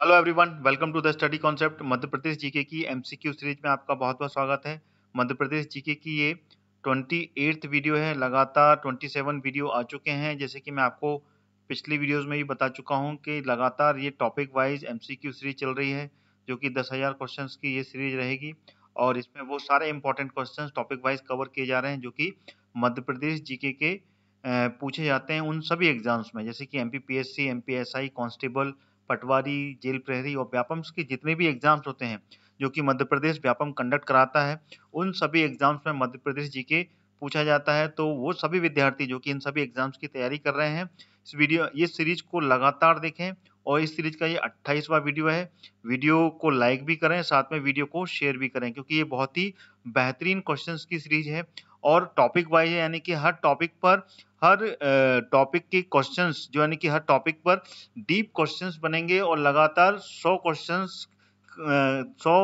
Hello everyone, welcome to the study concept. Madhya Pradesh GK की MCQ series में आपका बहुत बहुत स्वागत है। मध्य प्रदेश जीके की ये 28th वीडियो है। लगातार 27 वीडियो आ चुके हैं। जैसे कि मैं आपको पिछली वीडियोस में भी बता चुका हूं कि लगातार ये टॉपिक वाइज एमसीक्यू सीरीज चल रही है, जो कि 10,000 क्वेश्चंस की ये सीरीज रहेगी। और इसमें वो सारे important question topic wise cover किए जा रहे हैं, जो कि मध्य प्रदेश जीके के पूछे जाते हैं उन सभी एग्जाम्स में, जैसे कि एमपीपीएससी, एमपीएसआई, कांस्टेबल, पटवारी, जेल प्रहरी और व्यापम के जितने भी एग्जाम्स होते हैं जो कि मध्य प्रदेश व्यापम कंडक्ट कराता है, उन सभी एग्जाम्स में मध्य प्रदेश जीके पूछा जाता है। तो वो सभी विद्यार्थी जो कि इन सभी एग्जाम्स की तैयारी कर रहे हैं, ये सीरीज को लगातार देखें। और इस सीरीज का ये 28वां वीडियो है। वीडियो को लाइक भी करें, साथ में वीडियो को शेयर भी करें, क्योंकि ये बहुत ही बेहतरीन क्वेश्चंस की सीरीज है और टॉपिक वाइज है, यानी कि हर टॉपिक पर हर टॉपिक के क्वेश्चंस जो यानी कि हर टॉपिक पर डीप क्वेश्चंस बनेंगे और लगातार 100 क्वेश्चंस 100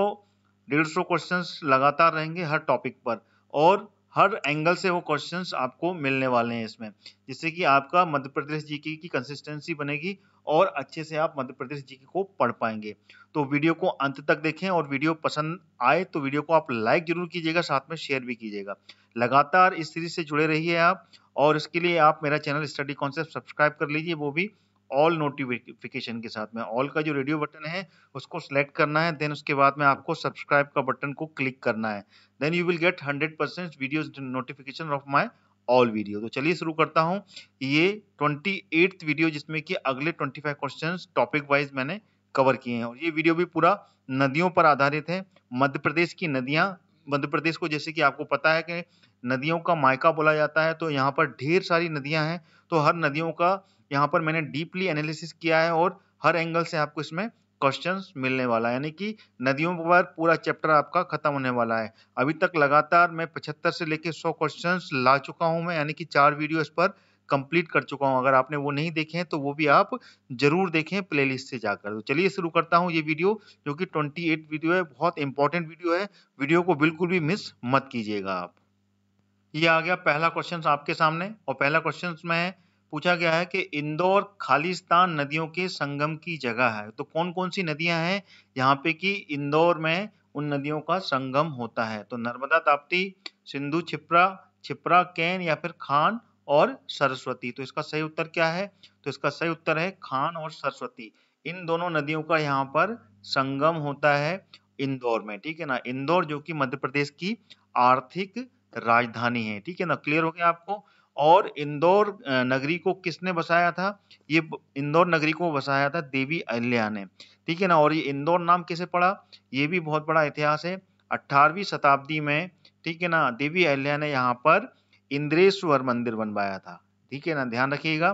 150 क्वेश्चंस लगातार रहेंगे हर टॉपिक पर, और हर एंगल से वो क्वेश्चंस आपको मिलने वाले हैं इसमें, जिससे कि आपका मध्य प्रदेश जीके की कंसिस्टेंसी बनेगी और अच्छे से आप मध्य प्रदेश जीके को पढ़ पाएंगे। तो वीडियो को अंत तक देखें और वीडियो पसंद आए तो वीडियो को आप लाइक जरूर कीजिएगा, साथ में शेयर भी कीजिएगा। लगातार इस सीरीज से जुड़े रहिए आप, और इसके लिए आप मेरा चैनल स्टडी कॉन्सेप्ट सब्सक्राइब कर लीजिए, वो भी ऑल नोटिफिकेशन के साथ में। ऑल का जो रेडियो बटन है उसको सिलेक्ट करना है, देन उसके बाद में आपको सब्सक्राइब का बटन को क्लिक करना है। Then you will get 100% videos notification of my all video. तो चलिए शुरू करता हूं ये 28th वीडियो, जिसमें कि अगले 25 क्वेश्चंस टॉपिक वाइज मैंने कवर किए हैं। और ये वीडियो भी पूरा नदियों पर आधारित है। मध्य प्रदेश की नदियां, मध्य प्रदेश को जैसे कि आपको पता है कि नदियों का मायका बोला जाता है, तो यहाँ पर ढेर सारी नदियां हैं। तो हर नदियों का यहाँ पर मैंने डीपली एनालिसिस किया है और हर एंगल से आपको इसमें क्वेश्चंस मिलने वाला है, यानी कि नदियों पर पूरा चैप्टर आपका खत्म होने वाला है। अभी तक लगातार मैं 75 से लेके 100 क्वेश्चंस ला चुका हूं मैं, यानी कि 4 वीडियो इस पर कंप्लीट कर चुका हूं। अगर आपने वो नहीं देखे हैं तो वो भी आप जरूर देखें प्लेलिस्ट से जाकर। तो चलिए शुरू करता हूं ये वीडियो, जो कि 28 वीडियो है, बहुत इंपॉर्टेंट वीडियो है। वीडियो को बिल्कुल भी मिस मत कीजिएगा आप। ये आ गया पहला क्वेश्चन आपके सामने, और पहला क्वेश्चन में पूछा गया है कि इंदौर खालिस्तान नदियों के संगम की जगह है। तो कौन कौन सी नदियां हैं यहाँ पे कि इंदौर में उन नदियों का संगम होता है? तो नर्मदा, ताप्ती, सिंधु, छिप्रा, छिप्रा केन या फिर खान और सरस्वती। तो इसका सही उत्तर क्या है? तो इसका सही उत्तर है खान और सरस्वती। इन दोनों नदियों का यहाँ पर संगम होता है इंदौर में, ठीक है ना। इंदौर जो कि मध्य प्रदेश की आर्थिक राजधानी है, ठीक है ना। क्लियर हो गया आपको? और इंदौर नगरी को किसने बसाया था? ये इंदौर नगरी को बसाया था देवी अहिल्या ने, ठीक है ना। और ये इंदौर नाम कैसे पड़ा? ये भी बहुत बड़ा इतिहास है। 18वीं शताब्दी में, ठीक है ना, देवी अहिल्या ने यहाँ पर इंद्रेश्वर मंदिर बनवाया था, ठीक है ना, ध्यान रखिएगा।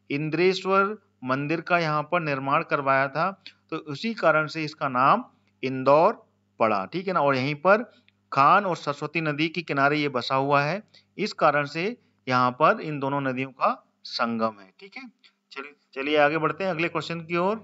इंद्रेश्वर मंदिर का यहाँ पर निर्माण करवाया था, तो उसी कारण से इसका नाम इंदौर पड़ा, ठीक है ना। और यहीं पर खान और सरस्वती नदी के किनारे ये बसा हुआ है, इस कारण से यहाँ पर इन दोनों नदियों का संगम है, ठीक है। चलिए चलिए आगे बढ़ते हैं अगले क्वेश्चन की ओर।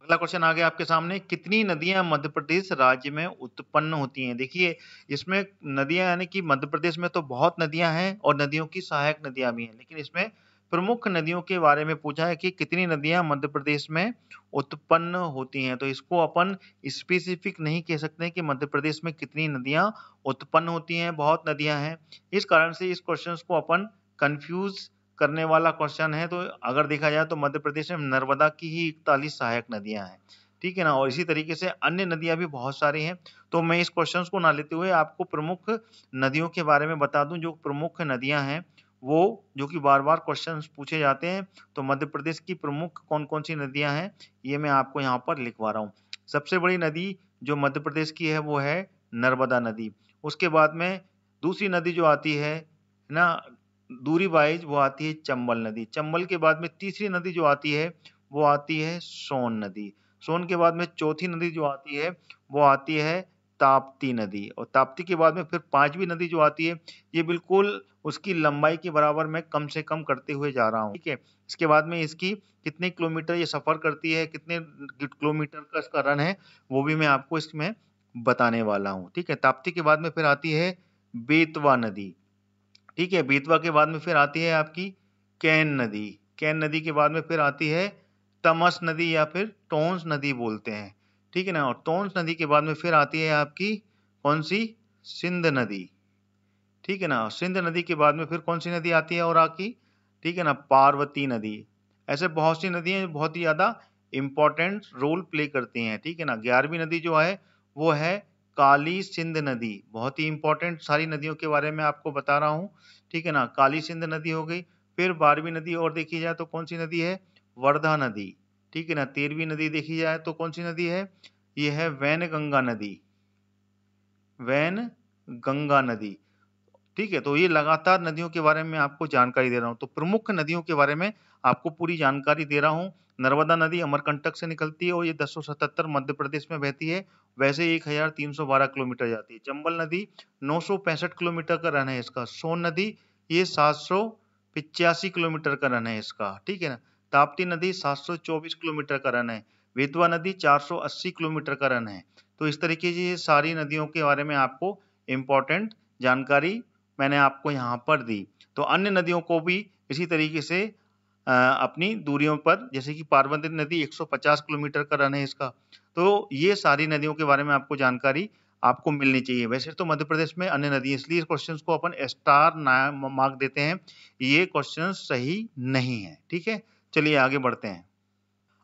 अगला क्वेश्चन आ गया आपके सामने, कितनी नदियां मध्य प्रदेश राज्य में उत्पन्न होती हैं? देखिए, इसमें नदियां यानी कि मध्य प्रदेश में तो बहुत नदियां हैं और नदियों की सहायक नदियां भी हैं, लेकिन इसमें प्रमुख नदियों के बारे में पूछा है कि कितनी नदियां मध्य प्रदेश में उत्पन्न होती हैं। तो इसको अपन स्पेसिफिक नहीं कह सकते कि मध्य प्रदेश में कितनी नदियां उत्पन्न होती हैं, बहुत नदियां हैं। इस कारण से इस क्वेश्चन को अपन कंफ्यूज करने वाला क्वेश्चन है। तो अगर देखा जाए तो मध्य प्रदेश में नर्मदा की ही 41 सहायक नदियां हैं, ठीक है ना। और इसी तरीके से अन्य नदियां भी बहुत सारी हैं। तो मैं इस क्वेश्चन को ना लेते हुए आपको प्रमुख नदियों के बारे में बता दूं। जो प्रमुख नदियां हैं वो, जो कि बार बार क्वेश्चन पूछे जाते हैं, तो मध्य प्रदेश की प्रमुख कौन कौन सी नदियां हैं ये मैं आपको यहाँ पर लिखवा रहा हूँ। सबसे बड़ी नदी जो मध्य प्रदेश की है वो है नर्मदा नदी। उसके बाद में दूसरी नदी जो आती है ना, दूरी वाइज, वो आती है चंबल नदी। चंबल के बाद में तीसरी नदी जो आती है वो आती है सोन नदी। सोन के बाद में चौथी नदी जो आती है वो आती है ताप्ती नदी। और ताप्ती के बाद में फिर पांचवी नदी जो आती है, ये बिल्कुल उसकी लंबाई के बराबर मैं कम से कम करते हुए जा रहा हूँ, ठीक है। इसके बाद में इसकी कितने किलोमीटर ये सफर करती है, कितने किलोमीटर का इसका रन है, वो भी मैं आपको इसमें बताने वाला हूँ, ठीक है। ताप्ती के बाद में फिर आती है बेतवा नदी, ठीक है। बेतवा के बाद में फिर आती है आपकी कैन नदी। कैन नदी के बाद में फिर आती है तमस नदी या फिर टोंस नदी बोलते हैं, ठीक है ना। और टोंस नदी के बाद में फिर आती है आपकी कौन सी, सिंध नदी, ठीक है ना। सिंध नदी के बाद में फिर कौन सी नदी आती है और आकी, ठीक है ना, पार्वती नदी। ऐसे बहुत सी नदियां जो बहुत ही ज्यादा इंपॉर्टेंट रोल प्ले करती हैं, ठीक है ना। 11वीं नदी जो है वो है काली सिंध नदी, बहुत ही इंपॉर्टेंट, सारी नदियों के बारे में आपको बता रहा हूँ, ठीक है ना। काली सिंध नदी हो गई। फिर 12वीं नदी और देखी जाए तो कौन सी नदी है, वर्धा नदी, ठीक है ना। 13वीं नदी देखी जाए तो कौन सी नदी है, ये है वैनगंगा नदी, वैनगंगा नदी, ठीक है। तो ये लगातार नदियों के बारे में आपको जानकारी दे रहा हूँ। तो प्रमुख नदियों के बारे में आपको पूरी जानकारी दे रहा हूँ। नर्मदा नदी अमरकंटक से निकलती है और ये 1077 मध्य प्रदेश में बहती है, वैसे 1312 किलोमीटर जाती है। चंबल नदी 965 किलोमीटर का रन है इसका। सोन नदी ये 785 किलोमीटर का रन है इसका, ठीक है ना। ताप्ती नदी 724 किलोमीटर का रन है। बेतवा नदी 480 किलोमीटर का रन है। तो इस तरीके से ये सारी नदियों के बारे में आपको इम्पोर्टेंट जानकारी मैंने आपको यहाँ पर दी। तो अन्य नदियों को भी इसी तरीके से अपनी दूरियों पर, जैसे कि पार्वती नदी 150 किलोमीटर का रन है इसका। तो ये सारी नदियों के बारे में आपको जानकारी आपको मिलनी चाहिए। वैसे तो मध्य प्रदेश में अन्य नदी, इसलिए इस क्वेश्चन को अपन स्टार मार्क देते हैं, ये क्वेश्चन सही नहीं है, ठीक है। चलिए आगे बढ़ते हैं।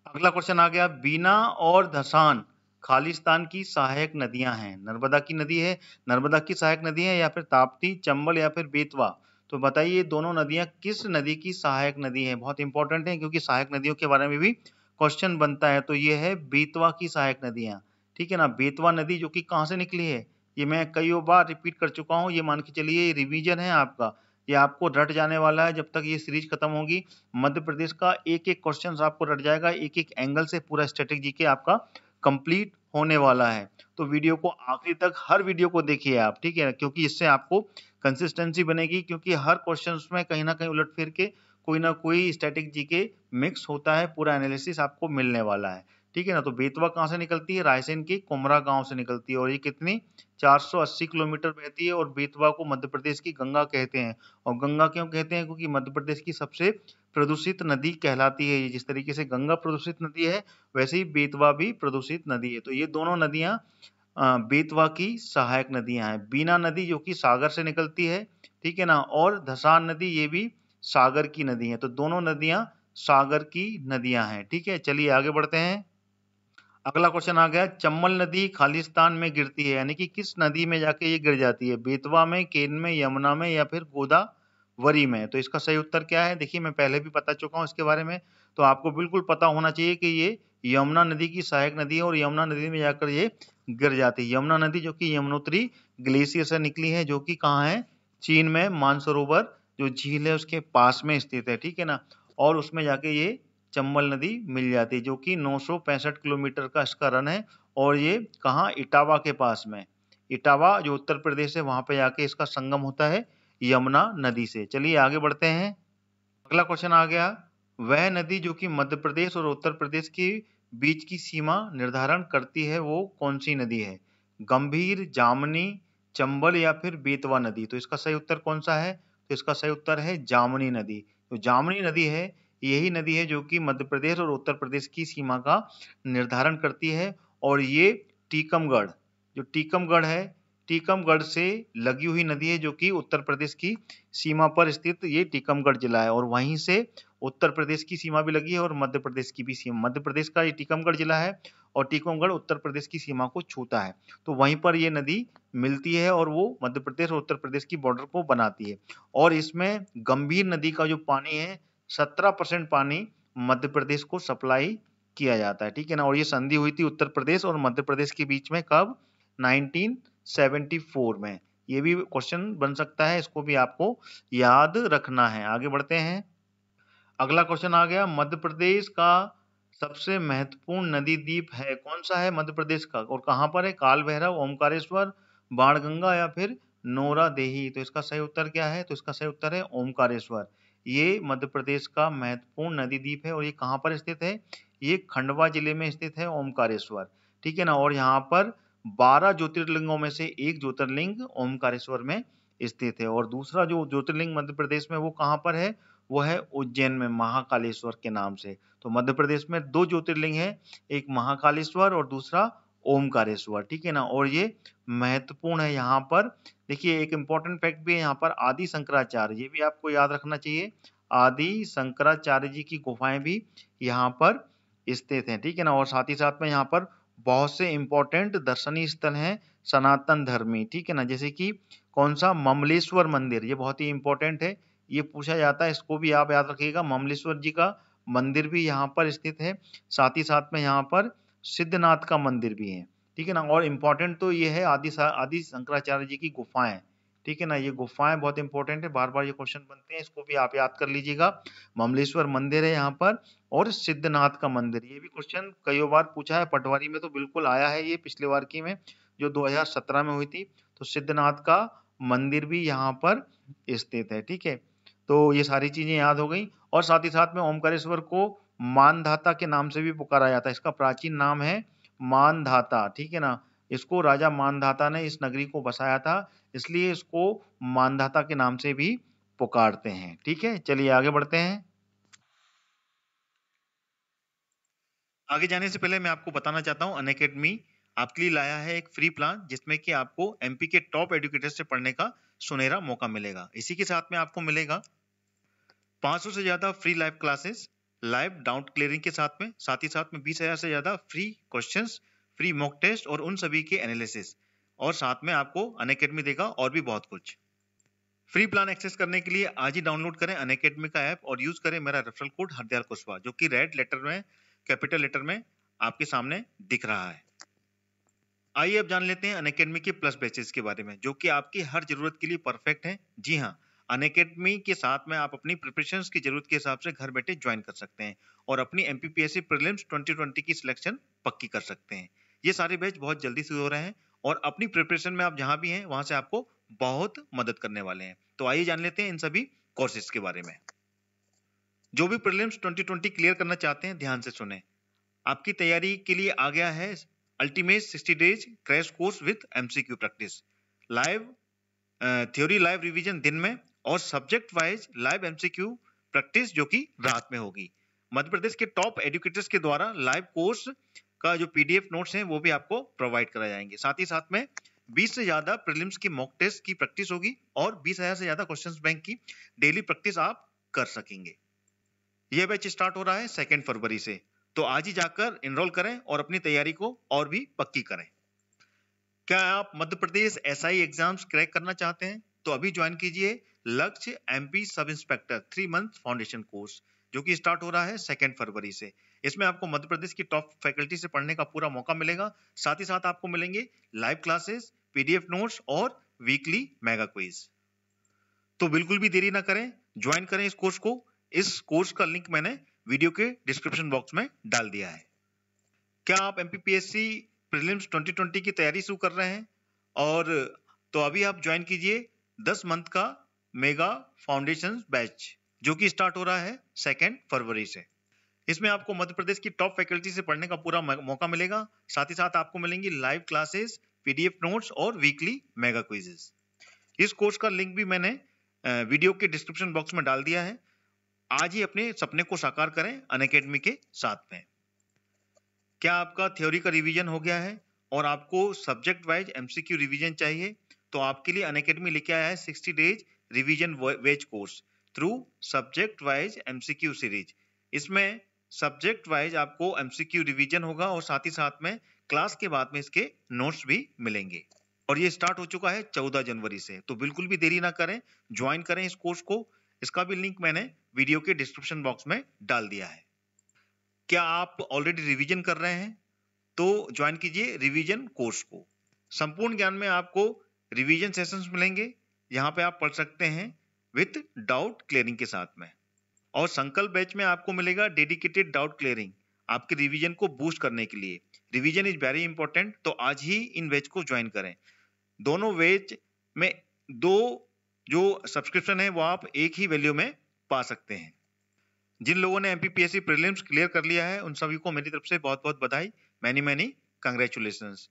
अगला क्वेश्चन आ गया, बीना और धसान खालिस्तान की सहायक नदियां हैं। नर्मदा की नदी है, नर्मदा की सहायक नदी है, या फिर ताप्ती, चंबल या फिर बेतवा। तो बताइए ये दोनों नदियां किस नदी की सहायक नदी है। बहुत इंपॉर्टेंट है क्योंकि सहायक नदियों के बारे में भी क्वेश्चन बनता है। तो ये है बेतवा की सहायक नदियां, ठीक है ना। बेतवा नदी जो कि कहाँ से निकली है, ये मैं कई बार रिपीट कर चुका हूँ, ये मान के चलिए रिवीजन है आपका, ये आपको रट जाने वाला है जब तक ये सीरीज खत्म होगी। मध्य प्रदेश का एक एक क्वेश्चन आपको रट जाएगा, एक एक एंगल से पूरा स्टैटिक जीके आपका कंप्लीट होने वाला है। तो वीडियो को आखिरी तक, हर वीडियो को देखिए आप, ठीक है, क्योंकि इससे आपको कंसिस्टेंसी बनेगी, क्योंकि हर क्वेश्चन में कहीं ना कहीं उलट फिर के कोई ना कोई स्टैटिक जीके मिक्स होता है, पूरा एनालिसिस आपको मिलने वाला है, ठीक है ना। तो बेतवा कहाँ से निकलती है, रायसेन के कुमरा गांव से निकलती है और ये कितनी 480 किलोमीटर बहती है। और बेतवा को मध्य प्रदेश की गंगा कहते हैं। और गंगा क्यों कहते हैं, क्योंकि मध्य प्रदेश की सबसे प्रदूषित नदी कहलाती है। जिस तरीके से गंगा प्रदूषित नदी है, वैसे ही बेतवा भी प्रदूषित नदी है। तो ये दोनों नदियां बेतवा की सहायक नदियां हैं। बीना नदी जो कि सागर से निकलती है, ठीक है ना, और धसान नदी ये भी सागर की नदी है। तो दोनों नदियां सागर की नदियां हैं, ठीक है। चलिए आगे बढ़ते हैं। अगला क्वेश्चन आ गया, चंबल नदी खालिस्तान में गिरती है, यानी कि किस नदी में जाके ये गिर जाती है, बेतवा में, केन में, यमुना में या फिर गोदावरी में। तो इसका सही उत्तर क्या है, देखिए मैं पहले भी बता चुका हूँ इसके बारे में, तो आपको बिल्कुल पता होना चाहिए कि ये यमुना नदी की सहायक नदी है और यमुना नदी में जाकर ये गिर जाती है। यमुना नदी जो कि यमुनोत्री ग्लेशियर से निकली है, जो कि कहाँ है, चीन में मानसरोवर जो झील है उसके पास में स्थित है, ठीक है ना। और उसमें जाके ये चंबल नदी मिल जाती है, जो कि 965 किलोमीटर का इसका रन है। और ये कहाँ, इटावा के पास में, इटावा जो उत्तर प्रदेश है वहां पे जाके इसका संगम होता है यमुना नदी से। चलिए आगे बढ़ते हैं। अगला क्वेश्चन आ गया, वह नदी जो कि मध्य प्रदेश और उत्तर प्रदेश के बीच की सीमा निर्धारण करती है, वो कौन सी नदी है, गंभीर, जामनी, चंबल या फिर बेतवा नदी। तो इसका सही उत्तर कौन सा है, तो इसका सही उत्तर है जामनी नदी। तो जामनी नदी है, यही नदी है जो कि मध्य प्रदेश और उत्तर प्रदेश की सीमा का निर्धारण करती है। और ये टीकमगढ़, जो टीकमगढ़ है, टीकमगढ़ से लगी हुई नदी है, जो कि उत्तर प्रदेश की सीमा पर स्थित ये टीकमगढ़ जिला है। और वहीं से उत्तर प्रदेश की सीमा भी लगी है और मध्य प्रदेश की भी सीमा, मध्य प्रदेश का ये टीकमगढ़ जिला है और टीकमगढ़ उत्तर प्रदेश की सीमा को छूता है। तो वहीं पर ये नदी मिलती है और वो मध्य प्रदेश और उत्तर प्रदेश की बॉर्डर को बनाती है। और इसमें गंभीर नदी का जो पानी है, 17% पानी मध्य प्रदेश को सप्लाई किया जाता है, ठीक है ना। और ये संधि हुई थी उत्तर प्रदेश और मध्य प्रदेश के बीच में कब, 1974 में। ये भी क्वेश्चन बन सकता है, इसको भी आपको याद रखना है। आगे बढ़ते हैं। अगला क्वेश्चन आ गया, मध्य प्रदेश का सबसे महत्वपूर्ण नदी द्वीप है, कौन सा है मध्य प्रदेश का और कहाँ पर है, काल भैरव, ओमकारेश्वर, बाणगंगा या फिर नोरा देही। तो इसका सही उत्तर क्या है, तो इसका सही उत्तर है ओमकारेश्वर। ये मध्य प्रदेश का महत्वपूर्ण नदी द्वीप है और ये कहाँ पर स्थित है, ये खंडवा जिले में स्थित है ओमकारेश्वर, ठीक है ना। और यहाँ पर 12 ज्योतिर्लिंगों में से एक ज्योतिर्लिंग ओमकारेश्वर में स्थित है। और दूसरा जो ज्योतिर्लिंग मध्य प्रदेश में वो कहाँ पर है, वो है उज्जैन में महाकालेश्वर के नाम से। तो मध्य प्रदेश में 2 ज्योतिर्लिंग है, एक महाकालेश्वर और दूसरा ओमकारेश्वर, ठीक है ना। और ये महत्वपूर्ण है यहाँ पर। देखिए एक इम्पोर्टेंट फैक्ट भी है यहाँ पर, आदि शंकराचार्य, ये भी आपको याद रखना चाहिए। आदि शंकराचार्य जी की गुफाएं भी यहाँ पर स्थित हैं, ठीक है ना। और साथ ही साथ में यहाँ पर बहुत से इम्पोर्टेंट दर्शनीय स्थल हैं सनातन धर्मी, ठीक है ना। जैसे कि कौन सा, ममलेश्वर मंदिर, ये बहुत ही इंपॉर्टेंट है, ये पूछा जाता है, इसको भी आप याद रखिएगा। ममलेश्वर जी का मंदिर भी यहाँ पर स्थित है। साथ ही साथ में यहाँ पर सिद्धनाथ का मंदिर भी है, ठीक है ना। और इम्पोर्टेंट तो ये है आदि शंकराचार्य जी की गुफाएं, ठीक है ना। ये गुफाएं बहुत इंपॉर्टेंट है, बार बार ये क्वेश्चन बनते हैं, इसको भी आप याद कर लीजिएगा। ममलेश्वर मंदिर है यहाँ पर और सिद्धनाथ का मंदिर, ये भी क्वेश्चन कई बार पूछा है, पटवारी में तो बिल्कुल आया है ये पिछले बार की में जो 2017 में हुई थी। तो सिद्धनाथ का मंदिर भी यहाँ पर स्थित है, ठीक है। तो ये सारी चीजें याद हो गई। और साथ ही साथ में ओमकारेश्वर को मानधाता के नाम से भी पुकारा जाता है, इसका प्राचीन नाम है मानधाता, ठीक है ना। इसको राजा मानधाता ने इस नगरी को बसाया था, इसलिए इसको मानधाता के नाम से भी पुकारते हैं, ठीक है। चलिए आगे बढ़ते हैं। आगे जाने से पहले मैं आपको बताना चाहता हूँ, अनअकैडमी आपके लिए लाया है एक फ्री प्लान जिसमें कि आपको एमपी के टॉप एजुकेटर से पढ़ने का सुनहरा मौका मिलेगा। इसी के साथ में आपको मिलेगा 500 से ज्यादा free live classes, live doubt clearing के साथ ही साथ में 20,000 से ज्यादा free questions, free mock test और उन सभी के एनालिसिस, और साथ में आपको अनअकैडमी देगा और भी बहुत कुछ। फ्री प्लान एक्सेस करने के लिए आज ही डाउनलोड करें अनअकैडमी का ऐप और यूज करें मेरा रेफरल कोड हरदयाल कुशवाहा, जो कि रेड लेटर में, कैपिटल लेटर में आपके सामने दिख रहा है। आइए अब जान लेते हैं अनअकैडमी के प्लस बैचेस के बारे में, जो कि आपकी हर जरूरत के लिए परफेक्ट है। जी हाँ, अनअकैडमी के साथ में आप अपनी प्रिपरेशंस की जरूरत के हिसाब से घर बैठे ज्वाइन कर सकते हैं और अपनी एमपीपीएससी प्रीलिम्स 2020 की सिलेक्शन पक्की कर सकते हैं। ये सारे बैच बहुत जल्दी शुरू हो रहे हैं और अपनी प्रिपरेशन में आप जहां भी हैं वहां से आपको बहुत मदद करने वाले हैं। तो आइए जान लेते हैं इन सभी कोर्सेज के बारे में। जो भी प्रीलिम्स 2020 क्लियर करना चाहते हैं ध्यान से सुने, आपकी तैयारी के लिए आ गया है ultimate 60 days crash course with MCQ practice, live theory live revision दिन में और subject wise live MCQ practice जो कि रात में होगी। मध्य प्रदेश के टॉप एजुकेटर्स के द्वारा लाइव कोर्स का जो पीडीएफ नोट्स हैं वो भी आपको प्रोवाइड कराए जाएंगे। साथ ही साथ में 20 से ज्यादा प्रीलिम्स की मॉक टेस्ट की प्रैक्टिस होगी और 20,000 से ज्यादा क्वेश्चंस बैंक की डेली प्रैक्टिस आप कर सकेंगे। यह बैच स्टार्ट हो रहा है 2 फरवरी से, तो आज ही जाकर एनरोल करें और अपनी तैयारी को और भी पक्की करें। क्या आप Madhya Pradesh SI exams crack करना चाहते हैं? तो अभी ज्वाइन कीजिए लक्ष्य MP sub inspector 3 month foundation course, जो कि स्टार्ट हो रहा है 2 फरवरी से। इसमें आपको मध्य प्रदेश की टॉप फैकल्टी से पढ़ने का पूरा मौका मिलेगा। साथ ही साथ आपको मिलेंगे लाइव क्लासेस, पीडीएफ नोट्स और वीकली मेगा क्विज। तो बिल्कुल भी देरी ना करें, ज्वाइन करें इस कोर्स को। इस कोर्स का लिंक मैंने वीडियो के डिस्क्रिप्शन बॉक्स में डाल दिया है। क्या आप एमपीपीएससी प्रीलिम्स 2020 की तैयारी शुरू कर रहे हैं? और तो अभी आप ज्वाइन कीजिए 10 मंथ का मेगा फाउंडेशन बैच, जो कि स्टार्ट हो रहा है 2 फरवरी से। इसमें आपको मध्य प्रदेश की टॉप फैकल्टी से पढ़ने का पूरा मौका मिलेगा। साथ ही साथ आपको मिलेंगी लाइव क्लासेस, पीडीएफ नोट्स और वीकली मेगा क्विजेस। इस कोर्स का लिंक भी मैंने वीडियो के डिस्क्रिप्शन बॉक्स में डाल दिया है। आज ही अपने सपने को साकार करें अनअकैडमी के साथ में। क्या आपका थ्योरी का रिवीजन हो गया है और आपको सब्जेक्ट वाइज एमसीक्यू रिवीजन चाहिए? तो आपके लिए अनअकैडमी लेके आया है 60 डेज रिवीजन वेज course through subject wise MCQ series. इसमें सब्जेक्ट वाइज आपको एमसीक्यू रिवीजन होगा और साथ ही साथ में क्लास के बाद में इसके नोट्स भी मिलेंगे। और ये स्टार्ट हो चुका है 14 जनवरी से, तो बिल्कुल भी देरी ना करें, ज्वाइन करें इस कोर्स को। इसका भी लिंक मैंने वीडियो के डिस्क्रिप्शन बॉक्स में डाल दिया है। क्या आप ऑलरेडी रिवीजन कर रहे हैं? तो ज्वाइन कीजिए रिवीजन कोर्स को। संपूर्ण ज्ञान में आपको रिवीजन सेशंस मिलेंगे, यहाँ पे आप पढ़ सकते हैं विथ डाउट क्लियरिंग के साथ में। और संकल्प बैच में आपको मिलेगा डेडिकेटेड डाउट क्लियरिंग आपके रिवीजन को बूस्ट करने के लिए। रिवीजन इज वेरी इंपॉर्टेंट, तो आज ही इन बैच को ज्वाइन करें। दोनों बैच में 2 जो सब्सक्रिप्शन है वो आप एक ही वैल्यू में पा सकते हैं। जिन लोगों ने एमपीपीएससी प्रीलिम्स क्लियर कर लिया है उन सभी को मेरी तरफ से बहुत बहुत बधाई, मैनी कंग्रेचुलेशंस।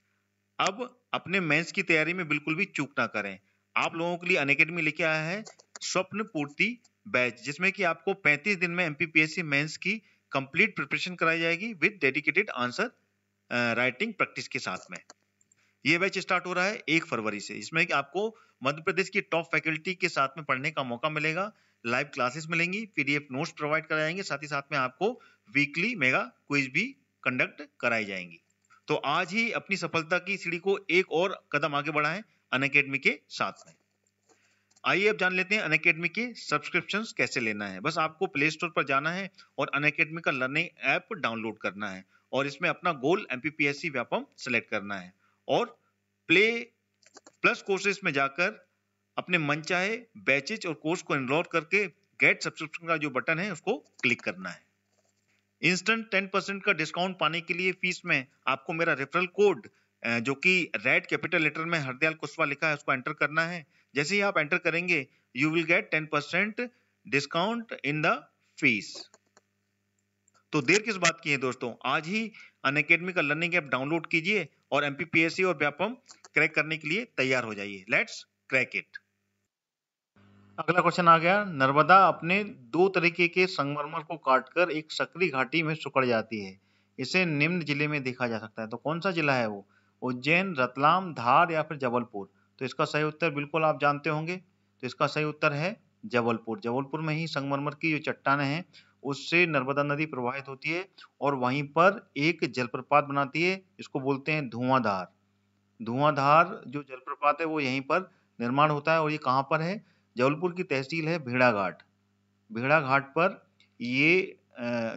अब अपने मेंस की तैयारी में बिल्कुल भी चूक ना करें। आप लोगों के लिए अनअकैडमी लेके आया है स्वप्न पूर्ति बैच, जिसमें कि आपको 35 दिन में एमपीपीएससी मेंस की कंप्लीट प्रिपरेशन कराई जाएगी with dedicated answer writing practice के साथ में। ये बैच स्टार्ट हो रहा है 1 फरवरी से। इसमें कि आपको मध्य प्रदेश की टॉप फैकल्टी के साथ में पढ़ने का मौका मिलेगा, लाइव क्लासेस मिलेंगी, पीडीएफ नोट्स प्रोवाइड कराए जाएंगे, साथ ही साथ में आपको वीकली मेगा क्विज भी कंडक्ट कराई जाएंगी। तो आज ही अपनी सफलता की सीढ़ी को एक और कदम आगे बढ़ाएं अनअकैडमी के साथ में। आइए अब जान लेते हैं अनअकैडमी के सब्सक्रिप्शंस कैसे लेना है। बस आपको प्ले स्टोर पर जाना है और अनअकैडमी का लर्निंग ऐप डाउनलोड करना है और इसमें अपना गोल एमपीपीएससी व्यापम सेलेक्ट करना है और प्ले प्लस कोर्सेज में जाकर अपने मनचाहे बैचेज और कोर्स को एनरोल करके गेट सब्सक्रिप्शन का जो बटन है उसको क्लिक करना है। इंस्टेंट 10% का डिस्काउंट पाने के लिए फीस में आपको मेरा रेफरल कोड जो कि रेड कैपिटल लेटर में हरदयाल कुशवाहा लिखा है उसको एंटर करना है। जैसे ही आप एंटर करेंगे you will gate 10% discount in the fees. तो देर किस बात की है दोस्तों, आज ही अनअकैडमी का लर्निंग ऐप डाउनलोड कीजिए और एमपीपीएससी और व्यापम क्रैक करने के लिए तैयार हो जाइए। Let's crack it. अगला क्वेश्चन आ गया, नर्मदा अपने 2 तरीके के संगमरमर को काटकर एक सकरी घाटी में सुकड़ जाती है, इसे निम्न जिले में देखा जा सकता है। तो कौन सा जिला है वो, उज्जैन, रतलाम, धार या फिर जबलपुर। तो इसका सही उत्तर बिल्कुल आप जानते होंगे, तो इसका सही उत्तर है जबलपुर। जबलपुर में ही संगमरमर की जो चट्टानें हैं उससे नर्मदा नदी प्रवाहित होती है और वहीं पर एक जलप्रपात बनाती है, इसको बोलते हैं धुआंधार। धुआंधार जो जलप्रपात है वो यहीं पर निर्माण होता है और ये कहाँ पर है, जबलपुर की तहसील है भेड़ाघाट। भेड़ाघाट पर ये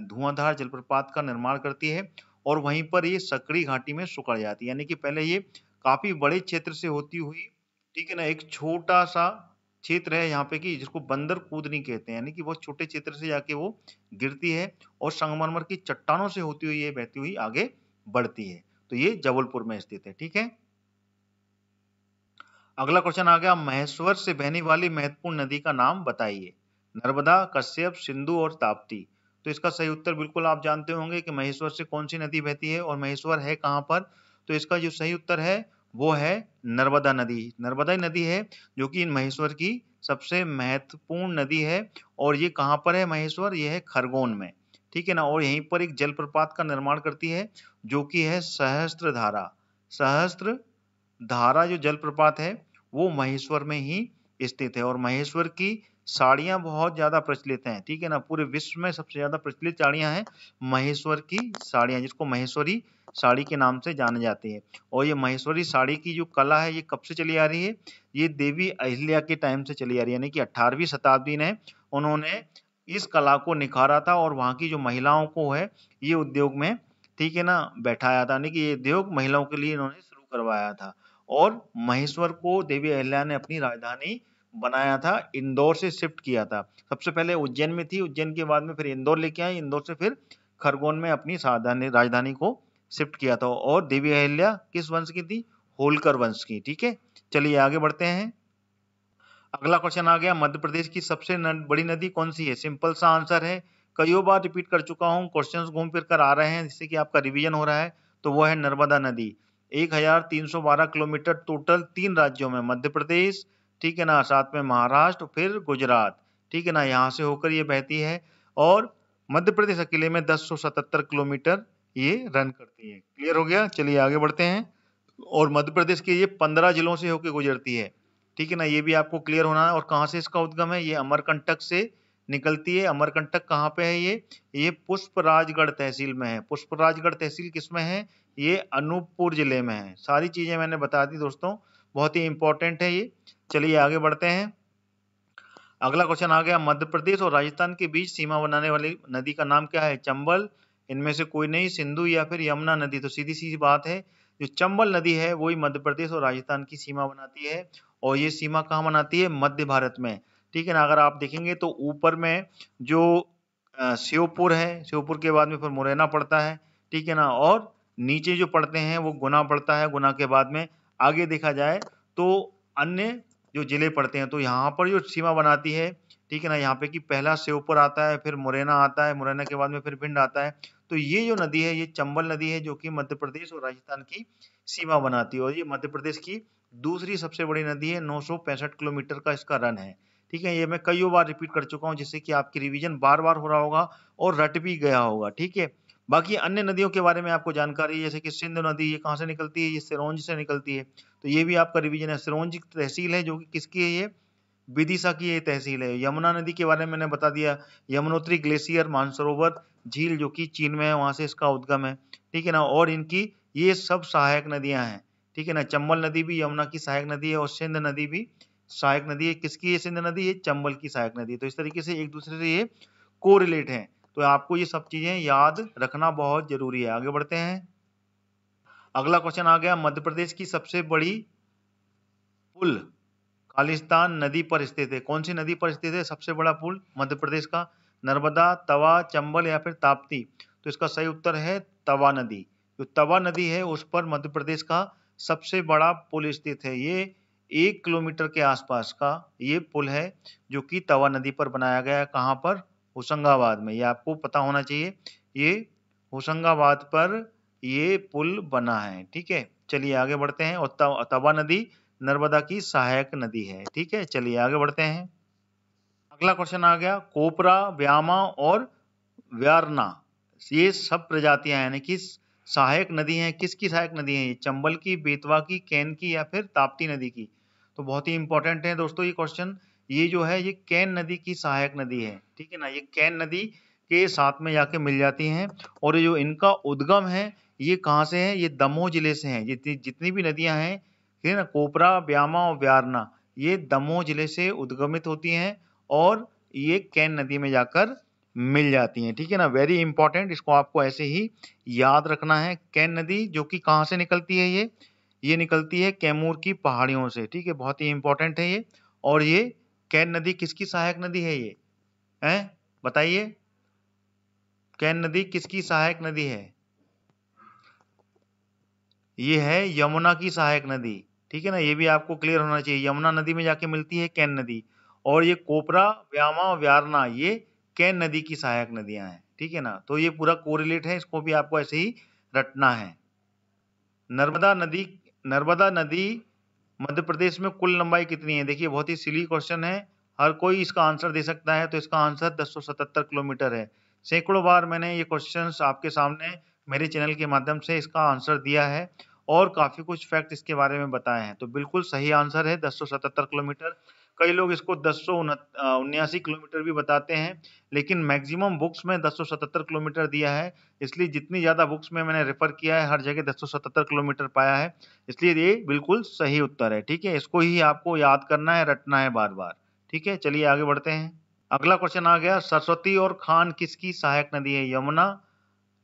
धुआंधार जलप्रपात का निर्माण करती है और वहीं पर ये सकड़ी घाटी में सुकड़ जाती है। यानी कि पहले ये काफी बड़े क्षेत्र से होती हुई, ठीक है ना, एक छोटा सा क्षेत्र है यहाँ पे कि जिसको बंदर कूदनी कहते हैं, यानी कि बहुत छोटे क्षेत्र से जाके वो गिरती है और संगमरमर की चट्टानों से होती हुई ये बहती हुई आगे बढ़ती है। तो ये जबलपुर में स्थित है। ठीक है, अगला क्वेश्चन आ गया, महेश्वर से बहने वाली महत्वपूर्ण नदी का नाम बताइए। नर्मदा, कश्यप, सिंधु और ताप्ती। तो इसका सही उत्तर बिल्कुल आप जानते होंगे कि महेश्वर से कौन सी नदी बहती है और महेश्वर है कहाँ पर। तो इसका जो सही उत्तर है वो है नर्मदा नदी। नर्मदा नदी है जो कि महेश्वर की सबसे महत्वपूर्ण नदी है और ये कहाँ पर है महेश्वर, ये है खरगोन में। ठीक है ना, और यहीं पर एक जलप्रपात का निर्माण करती है जो कि है सहस्त्रधारा। सहस्त्रधारा जो जलप्रपात है वो महेश्वर में ही स्थित है और महेश्वर की साड़ियां बहुत ज्यादा प्रचलित हैं। ठीक है ना, पूरे विश्व में सबसे ज्यादा प्रचलित साड़ियां हैं महेश्वर की साड़ियां, जिसको महेश्वरी साड़ी के नाम से जाने जाती है। और ये महेश्वरी साड़ी की जो कला है ये कब से चली आ रही है, ये देवी अहिल्या के टाइम से चली आ रही है, यानी कि 18वीं शताब्दी में उन्होंने इस कला को निखारा था और वहां की जो महिलाओं को है ये उद्योग में, ठीक है ना, बैठाया था, यानी कि ये उद्योग महिलाओं के लिए इन्होंने शुरू करवाया था। और महेश्वर को देवी अहिल्या ने अपनी राजधानी बनाया था, इंदौर से शिफ्ट किया था। सबसे पहले उज्जैन में थी, उज्जैन के बाद में फिर इंदौर लेके आई, इंदौर से फिर खरगोन में अपनी राजधानी को शिफ्ट किया था। और देवी अहिल्या किस वंश की थी, होलकर वंश की। ठीक है, चलिए आगे बढ़ते हैं। अगला क्वेश्चन आ गया, मध्य प्रदेश की सबसे बड़ी नदी कौन सी है। सिंपल सा आंसर है, कई बार रिपीट कर चुका हूँ, क्वेश्चंस घूम फिर कर आ रहे हैं जिससे कि आपका रिवीजन हो रहा है। तो वो है नर्मदा नदी। 1312 किलोमीटर टोटल 3 राज्यों में, मध्य प्रदेश, ठीक है ना, साथ में महाराष्ट्र, फिर गुजरात, ठीक है ना, यहाँ से होकर ये बहती है और मध्य प्रदेश अकेले में 1077 किलोमीटर ये रन करती है। क्लियर हो गया, चलिए आगे बढ़ते हैं। और मध्य प्रदेश के ये 15 जिलों से होकर गुजरती है। ठीक है ना, ये भी आपको क्लियर होना है। और कहाँ से इसका उद्गम है, ये अमरकंटक से निकलती है। अमरकंटक कहाँ पे है, ये पुष्पराजगढ़ तहसील में है। पुष्पराजगढ़ तहसील किस में है, ये अनूपपुर जिले में है। सारी चीजें मैंने बता दी दोस्तों, बहुत ही इंपॉर्टेंट है ये। चलिए आगे बढ़ते हैं। अगला क्वेश्चन आ गया, मध्य प्रदेश और राजस्थान के बीच सीमा बनाने वाली नदी का नाम क्या है। चंबल, इनमें से कोई नहीं, सिंधु या फिर यमुना नदी। तो सीधी सी बात है, जो चंबल नदी है वही मध्य प्रदेश और राजस्थान की सीमा बनाती है और ये सीमा कहाँ बनाती है, मध्य भारत में। ठीक है ना, अगर आप देखेंगे तो ऊपर में जो श्योपुर है, श्योपुर के बाद में फिर मुरैना पड़ता है, ठीक है ना, और नीचे जो पड़ते हैं वो गुना पड़ता है, गुना के बाद में आगे देखा जाए तो अन्य जो जिले पड़ते हैं। तो यहाँ पर जो सीमा बनाती है, ठीक है ना, यहाँ पे कि पहला श्योपुर आता है, फिर मुरैना आता है, मुरैना के बाद में फिर भिंड आता है। तो ये जो नदी है ये चंबल नदी है जो कि मध्य प्रदेश और राजस्थान की सीमा बनाती है और ये मध्य प्रदेश की दूसरी सबसे बड़ी नदी है। 965 किलोमीटर का इसका रन है। ठीक है, ये मैं कई बार रिपीट कर चुका हूँ, जिससे कि आपकी रिवीजन बार बार हो रहा होगा और रट भी गया होगा। ठीक है, बाकी अन्य नदियों के बारे में आपको जानकारी है, जैसे कि सिंधु नदी, ये कहाँ से निकलती है, ये सिरोंज से निकलती है, तो ये भी आपका रिवीजन है। सिरोंज तहसील है जो कि किसकी है, ये विदिशा की ये तहसील है। यमुना नदी के बारे में मैंने बता दिया, यमुनोत्री ग्लेशियर मानसरोवर झील जो कि चीन में है, वहां से इसका उद्गम है। ठीक है ना, और इनकी ये सब सहायक नदियां हैं। ठीक है ना, चंबल नदी भी यमुना की सहायक नदी है और सिंध नदी भी सहायक नदी है। किसकी है सिंध नदी, ये चंबल की सहायक नदी है। तो इस तरीके से एक दूसरे से ये कोरिलेट है, तो आपको ये सब चीजें याद रखना बहुत जरूरी है। आगे बढ़ते हैं, अगला क्वेश्चन आ गया, मध्य प्रदेश की सबसे बड़ी पुल खालिस्तान नदी पर स्थित है। कौन सी नदी पर स्थित है सबसे बड़ा पुल मध्य प्रदेश का, नर्मदा, तवा, चंबल या फिर ताप्ती? तो इसका सही उत्तर है तवा नदी। जो तवा नदी है उस पर मध्य प्रदेश का सबसे बड़ा पुल स्थित है। ये 1 किलोमीटर के आसपास का ये पुल है जो कि तवा नदी पर बनाया गया है। कहाँ पर, होशंगाबाद में। ये आपको पता होना चाहिए, ये होशंगाबाद पर ये पुल बना है। ठीक है, चलिए आगे बढ़ते हैं। और तवा नदी नर्मदा की सहायक नदी है। ठीक है, चलिए आगे बढ़ते हैं। अगला क्वेश्चन आ गया, कोपरा, व्यामा और व्यारना, ये सब प्रजातियां यानी कि सहायक नदी हैं। किसकी सहायक नदी है ये, चंबल की, बेतवा की, कैन की या फिर ताप्ती नदी की? तो बहुत ही इंपॉर्टेंट है दोस्तों ये क्वेश्चन। ये जो है ये कैन नदी की सहायक नदी है। ठीक है ना, ये कैन नदी के साथ में जाके मिल जाती हैं। और ये जो इनका उद्गम है ये कहाँ से है, ये दमोह जिले से है। जितनी भी नदियां हैं, ठीक है ना, कोपरा, व्यामा और व्यारना, ये दमोह जिले से उद्गमित होती हैं और ये कैन नदी में जाकर मिल जाती हैं। ठीक है ना, वेरी इंपॉर्टेंट, इसको आपको ऐसे ही याद रखना है। कैन नदी जो कि कहाँ से निकलती है, ये निकलती है कैमूर की पहाड़ियों से। ठीक है, बहुत ही इंपॉर्टेंट है ये। और ये कैन नदी किसकी सहायक नदी है, ये है बताइए, कैन नदी किसकी सहायक नदी है? ये है यमुना की सहायक नदी। ठीक है ना, ये भी आपको क्लियर होना चाहिए, यमुना नदी में जाके मिलती है कैन नदी। और ये कोपरा, व्यामा, व्यारना, ये कैन नदी की सहायक नदियां हैं। ठीक है ना, तो ये पूरा कोरिलेट है, इसको भी आपको ऐसे ही रटना है। नर्मदा नदी मध्य प्रदेश में कुल लंबाई कितनी है? देखिए बहुत ही सिली क्वेश्चन है, हर कोई इसका आंसर दे सकता है। तो इसका आंसर 1077 किलोमीटर है। सैकड़ों बार मैंने ये क्वेश्चंस आपके सामने मेरे चैनल के माध्यम से इसका आंसर दिया है और काफी कुछ फैक्ट इसके बारे में बताए हैं। तो बिल्कुल सही आंसर है 1077 किलोमीटर। कई लोग इसको 1079 किलोमीटर भी बताते हैं, लेकिन मैक्सिमम बुक्स में 1077 किलोमीटर दिया है। इसलिए जितनी ज्यादा बुक्स में मैंने रेफर किया है हर जगह 1077 किलोमीटर पाया है, इसलिए ये बिल्कुल सही उत्तर है। ठीक है, इसको ही आपको याद करना है, रटना है बार बार। ठीक है, चलिए आगे बढ़ते हैं। अगला क्वेश्चन आ गया, सरस्वती और खान किसकी सहायक नदी है, यमुना,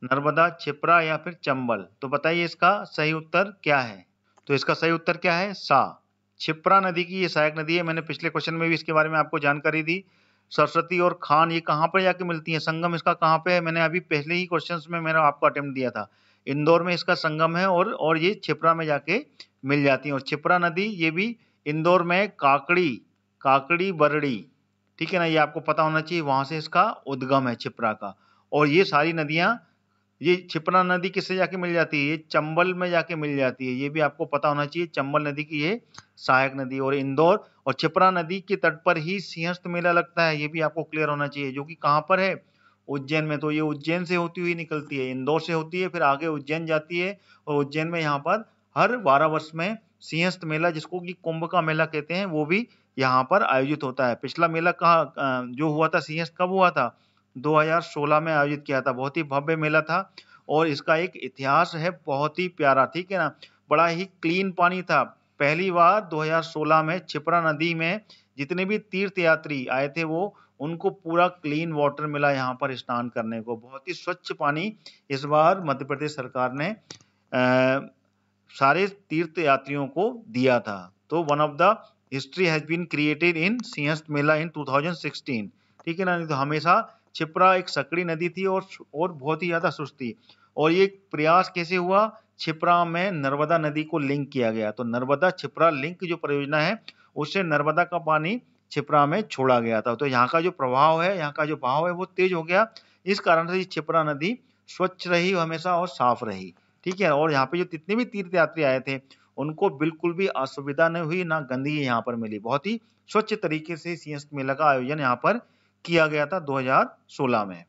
नर्मदा, क्षिप्रा या फिर चंबल? तो बताइए इसका सही उत्तर क्या है? तो इसका सही उत्तर क्या है, सा, क्षिप्रा नदी की ये सहायक नदी है। मैंने पिछले क्वेश्चन में भी इसके बारे में आपको जानकारी दी। सरस्वती और खान ये कहाँ पर जाके मिलती है, संगम इसका कहाँ पे है? मैंने अभी पहले ही क्वेश्चंस में मैंने आपको अटेम्प्ट दिया था, इंदौर में इसका संगम है और ये क्षिप्रा में जाके मिल जाती है। और क्षिप्रा नदी ये भी इंदौर में काकड़ी बरड़ी, ठीक है ना, ये आपको पता होना चाहिए, वहां से इसका उद्गम है क्षिप्रा का। और ये सारी नदियां, ये क्षिप्रा नदी किससे जाके मिल जाती है, ये चंबल में जाके मिल जाती है। ये भी आपको पता होना चाहिए, चंबल नदी की ये सहायक नदी। और इंदौर और क्षिप्रा नदी के तट पर ही सिंहस्थ मेला लगता है, ये भी आपको क्लियर होना चाहिए, जो कि कहाँ पर है, उज्जैन में। तो ये उज्जैन से होती हुई निकलती है, इंदौर से होती है, फिर आगे उज्जैन जाती है। और उज्जैन में यहाँ पर हर 12 वर्ष में सिंहस्थ मेला, जिसको कि कुंभ का मेला कहते हैं, वो भी यहाँ पर आयोजित होता है। पिछला मेला कहाँ जो हुआ था सिंहस्थ, कब हुआ था, 2016 में आयोजित किया था। बहुत ही भव्य मेला था और इसका एक इतिहास है बहुत ही प्यारा। ठीक है ना, बड़ा ही क्लीन पानी था। पहली बार 2016 में क्षिप्रा नदी में जितने भी तीर्थ यात्री आए थे वो उनको पूरा क्लीन वाटर मिला यहाँ पर स्नान करने को। बहुत ही स्वच्छ पानी इस बार मध्य प्रदेश सरकार ने सारे तीर्थ यात्रियों को दिया था। तो one of the history has been created in Simhastha Mela in 2016। ठीक है ना, नहीं तो हमेशा क्षिप्रा एक सकड़ी नदी थी और बहुत ही ज्यादा सुस्त थी। और ये प्रयास कैसे हुआ, क्षिप्रा में नर्मदा नदी को लिंक किया गया। तो नर्मदा क्षिप्रा लिंक जो परियोजना है उससे नर्मदा का पानी क्षिप्रा में छोड़ा गया था। तो यहाँ का जो प्रभाव है, यहाँ का जो बहाव है वो तेज हो गया। इस कारण से क्षिप्रा नदी स्वच्छ रही हमेशा और साफ रही। ठीक है, और यहाँ पे जो जितने भी तीर्थ यात्री आए थे उनको बिल्कुल भी असुविधा नहीं हुई, ना गंदगी यहाँ पर मिली। बहुत ही स्वच्छ तरीके से सीएस मेला का आयोजन यहाँ पर किया गया था 2016 में।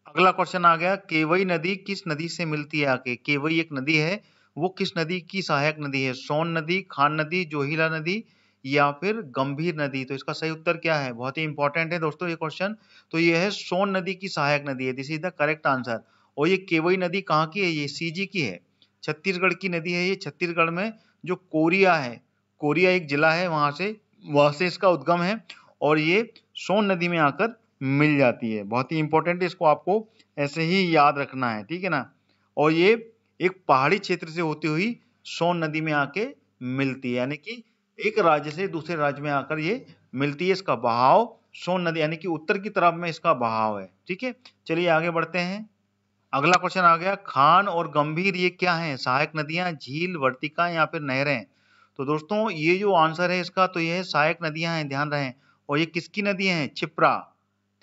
अगला क्वेश्चन आ गया, केवई नदी किस नदी से मिलती है आके? केवई एक नदी है, वो किस नदी की सहायक नदी है? सोन नदी, खान नदी, जोहिला नदी या फिर गंभीर नदी? तो इसका सही उत्तर क्या है? बहुत ही इंपॉर्टेंट है दोस्तों ये क्वेश्चन। तो ये है सोन नदी की सहायक नदी है, this is the correct answer. और ये केवई नदी कहाँ की है? ये सीजी की है, छत्तीसगढ़ की नदी है ये। छत्तीसगढ़ में जो कोरिया है, कोरिया एक जिला है, वहां से इसका उद्गम है और ये सोन नदी में आकर मिल जाती है। बहुत ही इंपॉर्टेंट है, इसको आपको ऐसे ही याद रखना है, ठीक है ना। और ये एक पहाड़ी क्षेत्र से होती हुई सोन नदी में आके मिलती है, यानी कि एक राज्य से दूसरे राज्य में आकर ये मिलती है। इसका बहाव सोन नदी यानी कि उत्तर की तरफ में इसका बहाव है, ठीक है। चलिए आगे बढ़ते हैं। अगला क्वेश्चन आ गया, खान और गंभीर ये क्या है? सहायक नदियां, झील, वर्तिका या फिर नहरें? तो दोस्तों ये जो आंसर है इसका, तो ये है सहायक नदियां हैं, ध्यान रहे। और ये किसकी नदी हैं? क्षिप्रा,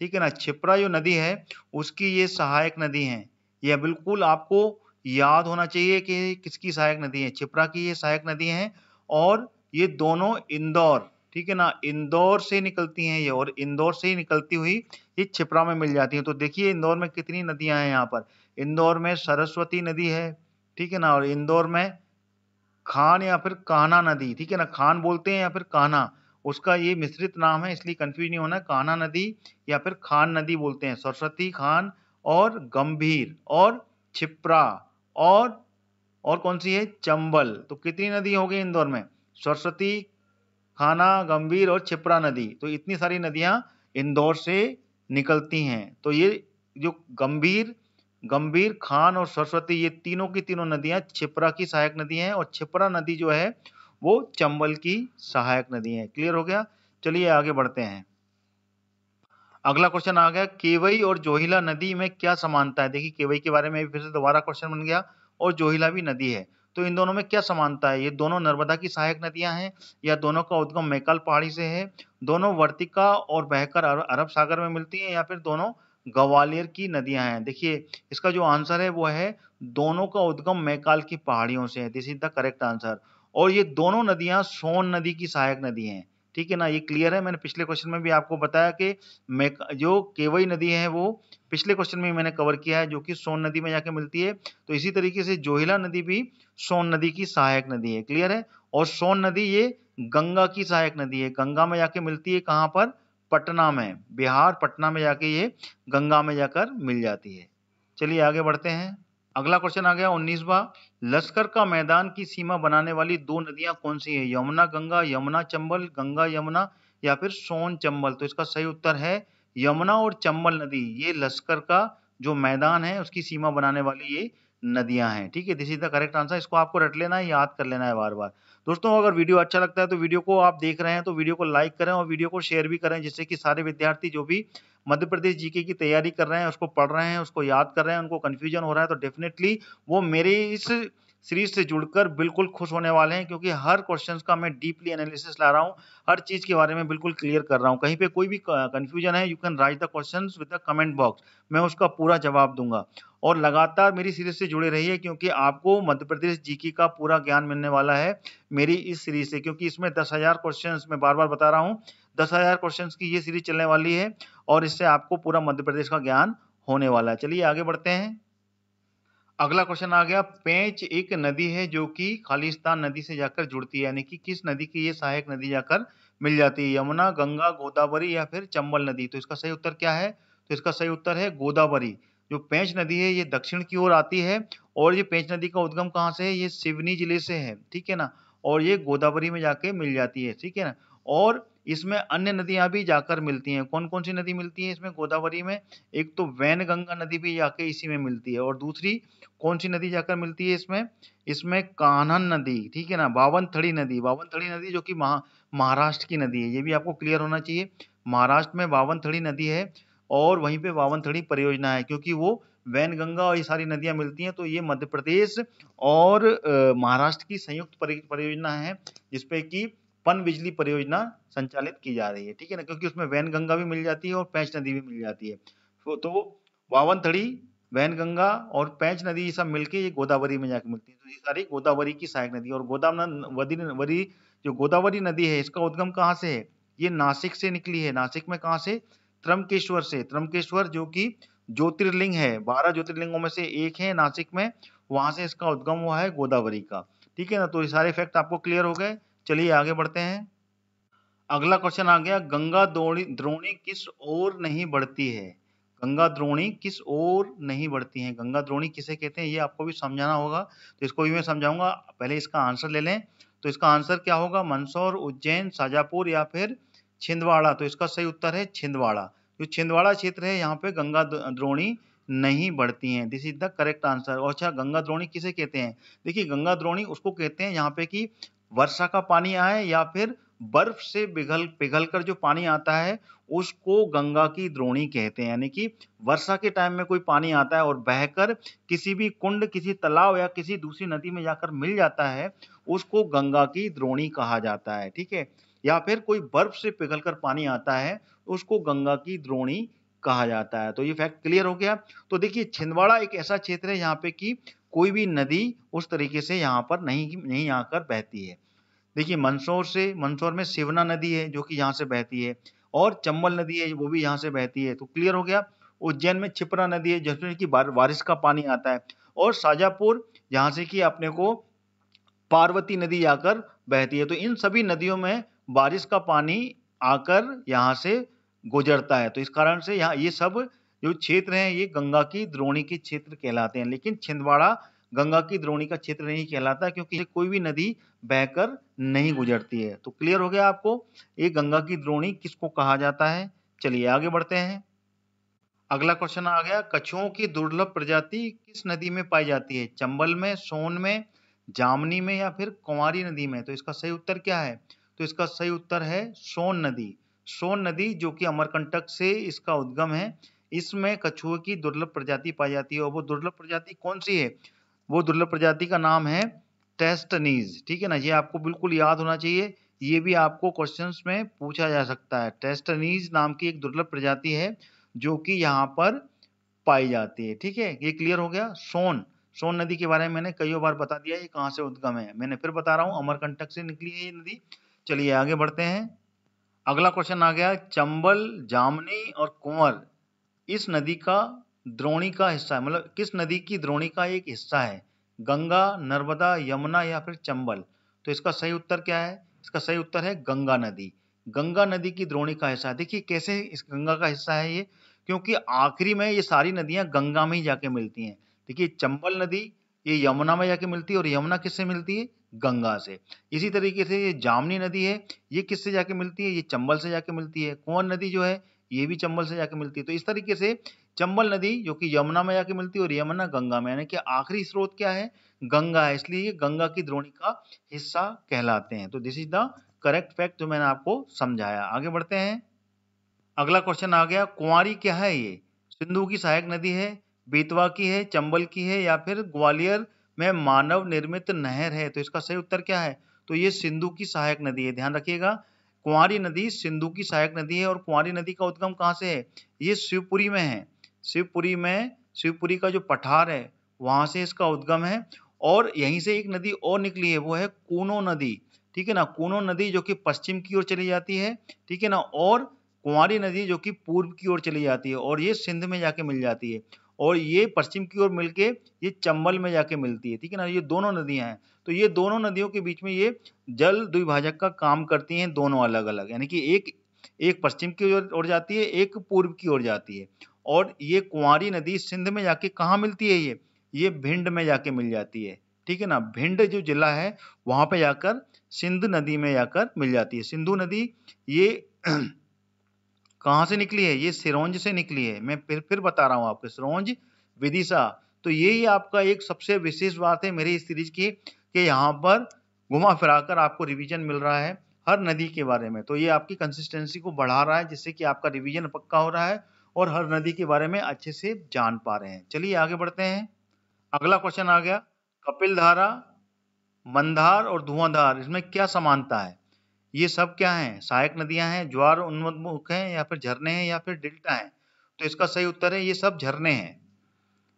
ठीक है ना। क्षिप्रा जो नदी है उसकी ये सहायक नदी है। यह बिल्कुल आपको याद होना चाहिए कि किसकी सहायक नदी है। क्षिप्रा की ये सहायक नदी है और ये दोनों इंदौर, ठीक है ना, इंदौर से निकलती हैं ये, और इंदौर से ही निकलती हुई ये क्षिप्रा में मिल जाती है। तो देखिए इंदौर में कितनी नदियां हैं यहाँ पर। इंदौर में सरस्वती नदी है, ठीक है ना, और इंदौर में खान या फिर कान्हा नदी, ठीक है ना, खान बोलते हैं या फिर कान्हा, उसका ये मिश्रित नाम है, इसलिए कंफ्यूज नहीं होना। कान्हा नदी या फिर खान नदी बोलते हैं। सरस्वती, खान और गंभीर और क्षिप्रा और कौन सी है? चंबल। तो कितनी नदी हो गई इंदौर में? सरस्वती, खाना, गंभीर और क्षिप्रा नदी। तो इतनी सारी नदियां इंदौर से निकलती हैं। तो ये जो गंभीर, खान और सरस्वती, ये तीनों की तीनों नदियां क्षिप्रा की सहायक नदी हैं और क्षिप्रा नदी जो है वो चंबल की सहायक नदी है। क्लियर हो गया? चलिए आगे बढ़ते हैं। अगला क्वेश्चन आ गया, केवई और जोहिला नदी में क्या समानता है? देखिए केवई के बारे में फिर से दोबारा क्वेश्चन बन गया, और जोहिला भी नदी है, तो इन दोनों में क्या समानता है? ये दोनों नर्मदा की सहायक नदियां हैं, या दोनों का उद्गम मैकाल पहाड़ी से है, दोनों वर्तिका और बहकर अरब सागर में मिलती हैं, या फिर दोनों ग्वालियर की नदियां हैं? देखिए इसका जो आंसर है वो है दोनों का उद्गम मैकाल की पहाड़ियों से है, this is the correct answer. और ये दोनों नदियां सोन नदी की सहायक नदी हैं, ठीक है ना। ये क्लियर है? मैंने पिछले क्वेश्चन में भी आपको बताया कि जो केवई नदी है वो पिछले क्वेश्चन में मैंने कवर किया है, जो कि सोन नदी में जाके मिलती है। तो इसी तरीके से जोहिला नदी भी सोन नदी की सहायक नदी है, क्लियर है। और सोन नदी ये गंगा की सहायक नदी है, गंगा में जाके मिलती है। कहाँ पर? पटना में, बिहार पटना में जाके ये गंगा में जाकर मिल जाती है। चलिए आगे बढ़ते हैं। अगला क्वेश्चन आ गया 19वां, लश्कर का मैदान की सीमा बनाने वाली दो नदियां कौन सी है? यमुना गंगा, यमुना चंबल, गंगा यमुना या फिर सोन चंबल? तो इसका सही उत्तर है यमुना और चंबल नदी, ये लश्कर का जो मैदान है उसकी सीमा बनाने वाली ये नदियां हैं, ठीक है। This is the correct answer. इसको आपको रट लेना है, याद कर लेना है बार बार। दोस्तों अगर वीडियो अच्छा लगता है तो वीडियो को आप देख रहे हैं तो वीडियो को लाइक करें और वीडियो को शेयर भी करें, जिससे कि सारे विद्यार्थी जो भी मध्य प्रदेश जीके की तैयारी कर रहे हैं, उसको पढ़ रहे हैं, उसको याद कर रहे हैं, उनको कंफ्यूजन हो रहा है, तो डेफिनेटली वो मेरे इस सीरीज से जुड़कर बिल्कुल खुश होने वाले हैं, क्योंकि हर क्वेश्चंस का मैं डीपली एनालिसिस ला रहा हूँ, हर चीज के बारे में बिल्कुल क्लियर कर रहा हूँ। कहीं पे कोई भी कंफ्यूजन है, you can write the questions with the comment box, मैं उसका पूरा जवाब दूंगा। और लगातार मेरी सीरीज से जुड़े रहिए, क्योंकि आपको मध्य प्रदेश जीके का पूरा ज्ञान मिलने वाला है मेरी इस सीरीज से, क्योंकि इसमें 10,000 क्वेश्चंस, मैं बार बार बता रहा हूँ, 10,000 क्वेश्चंस की ये सीरीज चलने वाली है और इससे आपको पूरा मध्य प्रदेश का ज्ञान होने वाला है। चलिए आगे बढ़ते हैं। अगला क्वेश्चन आ गया, पेंच एक नदी है जो कि खालिस्तान नदी से जाकर जुड़ती है, यानी कि किस नदी की ये सहायक नदी जाकर मिल जाती है? यमुना, गंगा, गोदावरी या फिर चंबल नदी? तो इसका सही उत्तर क्या है? तो इसका सही उत्तर है गोदावरी। जो पेंच नदी है ये दक्षिण की ओर आती है, और ये पेंच नदी का उद्गम कहाँ से है? ये सिवनी जिले से है, ठीक है ना, और ये गोदावरी में जाके मिल जाती है, ठीक है ना। और इसमें अन्य नदियां भी जाकर मिलती हैं। कौन कौन सी नदी मिलती है इसमें गोदावरी में? एक तो वैनगंगा नदी भी जाके इसी में मिलती है, और दूसरी कौन सी नदी जाकर मिलती है इसमें? इसमें कान्हन नदी, ठीक है ना, बावनथड़ी नदी जो कि महाराष्ट्र की नदी है, ये भी आपको क्लियर होना चाहिए। महाराष्ट्र में बावनथड़ी नदी है और वहीं पे बावनथड़ी परियोजना है, क्योंकि वो वैनगंगा और ये सारी नदियां मिलती हैं। तो ये मध्य प्रदेश और महाराष्ट्र की संयुक्त परियोजना है, जिसपे कि पन बिजली परियोजना संचालित की जा रही है, ठीक है ना, क्योंकि उसमें वैनगंगा भी मिल जाती है और पेंच नदी भी मिल जाती है। तो बावनथड़ी वैनगंगा और पेंच नदी ये सब मिलके ये गोदावरी में जाके मिलती है। तो ये सारी गोदावरी की सहायक नदी। और गोदावरी जो गोदावरी नदी है इसका उद्गम कहाँ से है? ये नासिक से निकली है। नासिक में कहाँ से? त्रंबकेश्वर से। त्रंबकेश्वर जो कि ज्योतिर्लिंग है, 12 ज्योतिर्लिंगों में से एक है नासिक में, वहां से इसका उद्गम हुआ है गोदावरी का। ठीक है ना, तो ये सारे फैक्ट आपको क्लियर हो गए। चलिए आगे बढ़ते हैं। अगला क्वेश्चन आ गया, गंगा द्रोणी किस ओर नहीं बढ़ती है? गंगा द्रोणी किस ओर नहीं बढ़ती है? गंगा द्रोणी किसे कहते हैं ये आपको भी समझाना होगा, तो इसको भी मैं समझाऊंगा। पहले इसका आंसर ले लें। तो इसका आंसर क्या होगा? मंदसौर, उज्जैन, शाजापुर या फिर छिंदवाड़ा। तो इसका सही उत्तर है छिंदवाड़ा। जो छिंदवाड़ा क्षेत्र है यहाँ पे गंगा द्रोणी नहीं बढ़ती हैं। This is the correct answer. और अच्छा, गंगा द्रोणी किसे कहते हैं? देखिए, गंगा द्रोणी उसको कहते हैं यहाँ पे कि वर्षा का पानी आए या फिर बर्फ से पिघल कर जो पानी आता है उसको गंगा की द्रोणी कहते हैं। यानी कि वर्षा के टाइम में कोई पानी आता है और बहकर किसी भी कुंड, किसी तालाब या किसी दूसरी नदी में जाकर मिल जाता है, उसको गंगा की द्रोणी कहा जाता है। ठीक है, या फिर कोई बर्फ से पिघलकर पानी आता है, उसको गंगा की द्रोणी कहा जाता है। तो ये फैक्ट क्लियर हो गया। तो देखिए, छिंदवाड़ा एक ऐसा क्षेत्र है यहाँ पे कि कोई भी नदी उस तरीके से यहाँ पर नहीं आकर बहती है। देखिए, मंदसौर में सिवना नदी है जो कि यहाँ से बहती है, और चंबल नदी है वो भी यहाँ से बहती है। तो क्लियर हो गया। उज्जैन में क्षिप्रा नदी है जिसमें कि बारिश का पानी आता है, और शाजापुर जहाँ से कि अपने को पार्वती नदी आकर बहती है। तो इन सभी नदियों में बारिश का पानी आकर यहाँ से गुजरता है। तो इस कारण से यहाँ ये सब जो क्षेत्र हैं ये गंगा की द्रोणी के क्षेत्र कहलाते हैं। लेकिन छिंदवाड़ा गंगा की द्रोणी का क्षेत्र नहीं कहलाता, क्योंकि कोई भी नदी बहकर नहीं गुजरती है। तो क्लियर हो गया आपको ये गंगा की द्रोणी किसको कहा जाता है। चलिए आगे बढ़ते हैं। अगला क्वेश्चन आ गया, कछुओं की दुर्लभ प्रजाति किस नदी में पाई जाती है? चंबल में, सोन में, जामनी में या फिर कुंवारी नदी में? तो इसका सही उत्तर क्या है? तो इसका सही उत्तर है सोन नदी। सोन नदी जो कि अमरकंटक से इसका उद्गम है, इसमें कछुओं की दुर्लभ प्रजाति पाई जाती है। और वो दुर्लभ प्रजाति कौन सी है? वो दुर्लभ प्रजाति का नाम है टेस्टनीज। ठीक है ना, ये आपको बिल्कुल याद होना चाहिए। ये भी आपको क्वेश्चंस में पूछा जा सकता है। टेस्टनीज नाम की एक दुर्लभ प्रजाति है जो कि यहाँ पर पाई जाती है। ठीक है, ये क्लियर हो गया। सोन नदी के बारे में मैंने कई बार बता दिया, ये कहाँ से उद्गम है। मैंने फिर बता रहा हूँ, अमरकंटक से निकली है ये नदी। चलिए आगे बढ़ते हैं। अगला क्वेश्चन आ गया, चंबल, जामनी और कुंवर इस नदी का द्रोणी का हिस्सा है। मतलब किस नदी की द्रोणी का एक हिस्सा है? गंगा, नर्मदा, यमुना या फिर चंबल? तो इसका सही उत्तर क्या है? इसका सही उत्तर है गंगा नदी। गंगा नदी की द्रोणी का हिस्सा। देखिए कैसे इस गंगा का हिस्सा है ये, क्योंकि आखिरी में ये सारी नदियां गंगा में ही जाके मिलती हैं। देखिए, चंबल नदी ये यमुना में जाके मिलती है, और यमुना किससे मिलती है? गंगा से। इसी तरीके से ये जामनी नदी है, ये किससे जाके मिलती है? ये चंबल से जाके मिलती है। कुंवर नदी जो है ये भी चंबल से जाके मिलती है। तो इस तरीके से चंबल नदी जो कि यमुना में जाके मिलती है, और यमुना गंगा में, यानी कि आखिरी स्रोत क्या है? गंगा है। इसलिए ये गंगा की द्रोणी का हिस्सा कहलाते हैं। तो this is the correct fact जो मैंने आपको समझाया। आगे बढ़ते हैं। अगला क्वेश्चन आ गया, कुंवारी क्या है ये? सिंधु की सहायक नदी है, बेतवा की है, चंबल की है या फिर ग्वालियर में मानव निर्मित नहर है? तो इसका सही उत्तर क्या है? तो ये सिंधु की सहायक नदी है। ध्यान रखिएगा, कुंवारी नदी सिंधु की सहायक नदी है। और कुंवारी नदी का उद्गम कहाँ से है? ये शिवपुरी में है। शिवपुरी का जो पठार है वहां से इसका उद्गम है। और यहीं से एक नदी और निकली है, वो है कूनो नदी। ठीक है ना, कूनो नदी जो कि पश्चिम की ओर चली जाती है। ठीक है ना, और कुंवारी नदी जो कि पूर्व की ओर चली जाती है, और ये सिंध में जाके मिल जाती है, और ये पश्चिम की ओर मिलके ये चंबल में जाके मिलती है। ठीक है ना, ये दोनों नदियां हैं। तो ये दोनों नदियों के बीच में ये जल द्विभाजक का काम करती हैं, दोनों अलग अलग। यानी कि एक पश्चिम की ओर जाती है, एक पूर्व की ओर जाती है। और ये कुंवारी नदी सिंध में जाके कहाँ मिलती है? ये भिंड में जाके मिल जाती है। ठीक है ना, भिंड जो जिला है वहां पे जाकर सिंध नदी में जाकर मिल जाती है। सिंधु नदी ये कहाँ से निकली है? ये सिरोंज से निकली है। मैं फिर बता रहा हूँ आपको, सिरोंज, विदिशा। तो यही आपका एक सबसे विशेष बात है मेरी इस सीरीज की, कि यहाँ पर घुमा फिराकर आपको रिवीजन मिल रहा है हर नदी के बारे में। तो ये आपकी कंसिस्टेंसी को बढ़ा रहा है, जिससे कि आपका रिवीजन पक्का हो रहा है और हर नदी के बारे में अच्छे से जान पा रहे हैं। चलिए आगे बढ़ते हैं। अगला क्वेश्चन आ गया, कपिल धारा, मंदार और धुआंधार इसमें क्या समानता है? ये सब क्या हैं? सहायक नदियां हैं, ज्वार उन्मुख हैं या फिर झरने हैं या फिर डेल्टा हैं? तो इसका सही उत्तर है ये सब झरने हैं।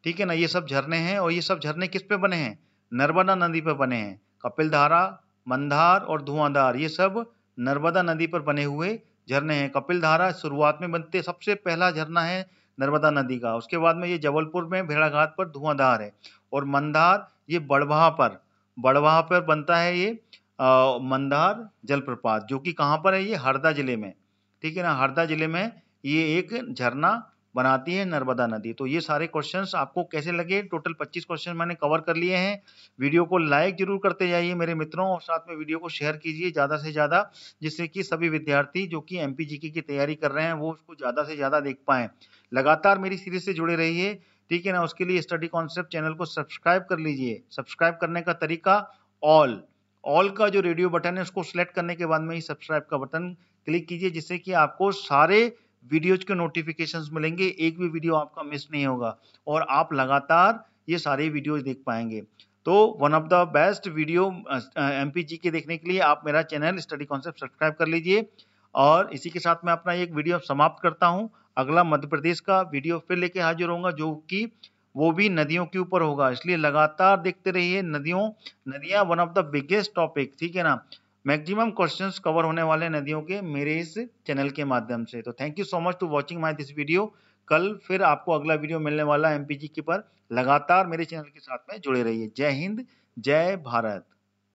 ठीक है ना। ये सब झरने हैं और ये सब झरने किस पे बने हैं? नर्मदा नदी पर बने हैं। कपिलधारा, मंदार और धुआंधार ये सब नर्मदा नदी पर बने हुए झरने हैं। कपिलधारा शुरुआत में बनते सबसे पहला झरना है नर्मदा नदी का। उसके बाद में ये जबलपुर में भेड़ाघाट पर धुआंधार है। और मंदार ये बड़वाह पर बनता है ये मंदार जलप्रपात, जो कि कहाँ पर है? ये हरदा जिले में। ठीक है ना, हरदा जिले में ये एक झरना बनाती है नर्मदा नदी। तो ये सारे क्वेश्चंस आपको कैसे लगे? टोटल 25 क्वेश्चन मैंने कवर कर लिए हैं। वीडियो को लाइक जरूर करते जाइए मेरे मित्रों, और साथ में वीडियो को शेयर कीजिए ज़्यादा से ज़्यादा, जिससे कि सभी विद्यार्थी जो कि एमपीजीके की तैयारी कर रहे हैं वो उसको ज़्यादा से ज़्यादा देख पाएँ। लगातार मेरी सीरीज से जुड़े रहिए, ठीक है ना। उसके लिए स्टडी कॉन्सेप्ट चैनल को सब्सक्राइब कर लीजिए। सब्सक्राइब करने का तरीका, ऑल का जो रेडियो बटन है उसको सिलेक्ट करने के बाद में ही सब्सक्राइब का बटन क्लिक कीजिए, जिससे कि आपको सारे वीडियोज के नोटिफिकेशंस मिलेंगे, एक भी वीडियो आपका मिस नहीं होगा और आप लगातार ये सारे वीडियोज देख पाएंगे। तो one of the best video MP GK देखने के लिए आप मेरा चैनल स्टडी कॉन्सेप्ट सब्सक्राइब कर लीजिए। और इसी के साथ मैं अपना एक वीडियो समाप्त करता हूं। अगला मध्य प्रदेश का वीडियो फिर लेके हाजिर होऊंगा, जो कि वो भी नदियों के ऊपर होगा, इसलिए लगातार देखते रहिए। नदियां one of the biggest topic, ठीक है ना। मैक्सिमम क्वेश्चंस कवर होने वाले नदियों के मेरे इस चैनल के माध्यम से। तो thank you so much to watching my this video. कल फिर आपको अगला वीडियो मिलने वाला है एमपीजीके पर। लगातार मेरे चैनल के साथ में जुड़े रहिए। जय हिंद, जय भारत।